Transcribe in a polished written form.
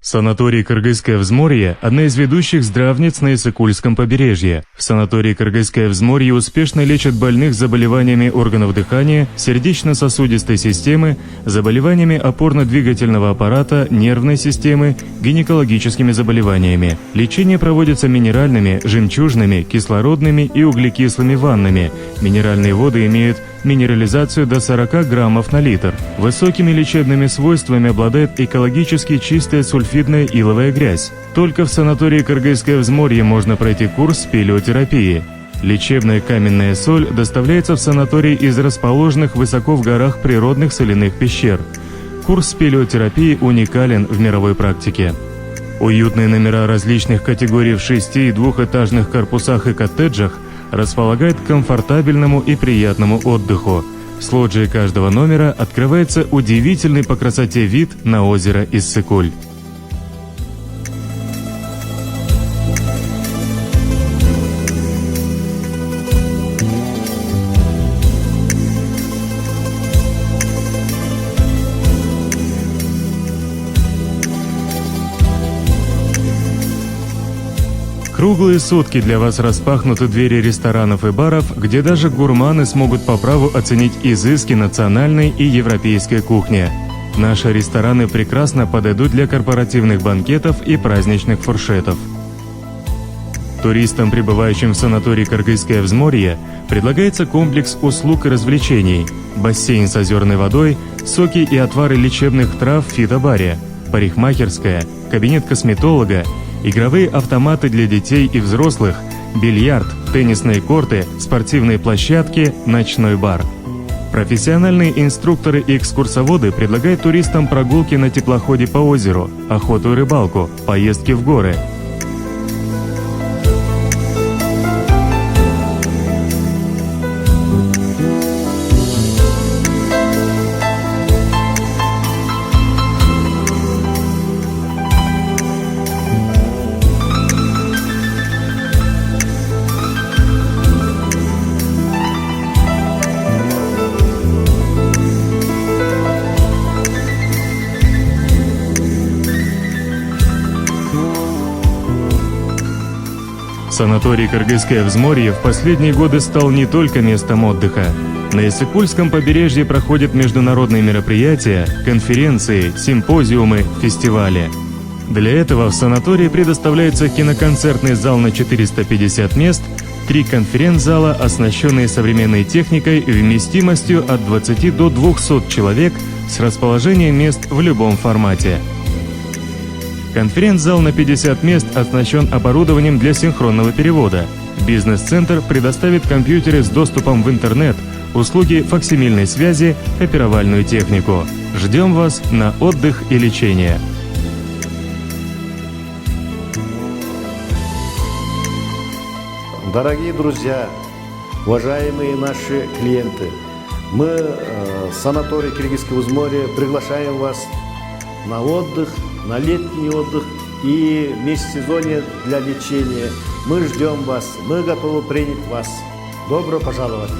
Санаторий Кыргызское взморье – одна из ведущих здравниц на Иссык-Кульском побережье. В санатории Кыргызское взморье успешно лечат больных с заболеваниями органов дыхания, сердечно-сосудистой системы, заболеваниями опорно-двигательного аппарата, нервной системы, гинекологическими заболеваниями. Лечение проводится минеральными, жемчужными, кислородными и углекислыми ваннами. Минеральные воды имеют минерализацию до 40 граммов на литр. Высокими лечебными свойствами обладает экологически чистая сульфидная иловая грязь. Только в санатории Кыргызское взморье можно пройти курс спелеотерапии. Лечебная каменная соль доставляется в санаторий из расположенных высоко в горах природных соляных пещер. Курс спелеотерапии уникален в мировой практике. Уютные номера различных категорий в 6- и двухэтажных корпусах и коттеджах располагает к комфортабельному и приятному отдыху. С лоджии каждого номера открывается удивительный по красоте вид на озеро Иссык-Куль. Круглые сутки для вас распахнуты двери ресторанов и баров, где даже гурманы смогут по праву оценить изыски национальной и европейской кухни. Наши рестораны прекрасно подойдут для корпоративных банкетов и праздничных фуршетов. Туристам, прибывающим в санаторий Кыргызское взморье, предлагается комплекс услуг и развлечений: бассейн с озерной водой, соки и отвары лечебных трав в фитобаре, парикмахерская, кабинет косметолога, игровые автоматы для детей и взрослых, бильярд, теннисные корты, спортивные площадки, ночной бар. Профессиональные инструкторы и экскурсоводы предлагают туристам прогулки на теплоходе по озеру, охоту и рыбалку, поездки в горы. Санаторий Кыргызское взморье в последние годы стал не только местом отдыха. На Иссык-Кульском побережье проходят международные мероприятия, конференции, симпозиумы, фестивали. Для этого в санатории предоставляется киноконцертный зал на 450 мест, 3 конференц-зала, оснащенные современной техникой вместимостью от 20 до 200 человек с расположением мест в любом формате. Конференц-зал на 50 мест оснащен оборудованием для синхронного перевода. Бизнес-центр предоставит компьютеры с доступом в интернет, услуги факсимильной связи, копировальную технику. Ждем вас на отдых и лечение. Дорогие друзья, уважаемые наши клиенты, мы, санаторий Кыргызского взморья, приглашаем вас на отдых, на летний отдых и межсезонье для лечения. Мы ждем вас, мы готовы принять вас. Добро пожаловать!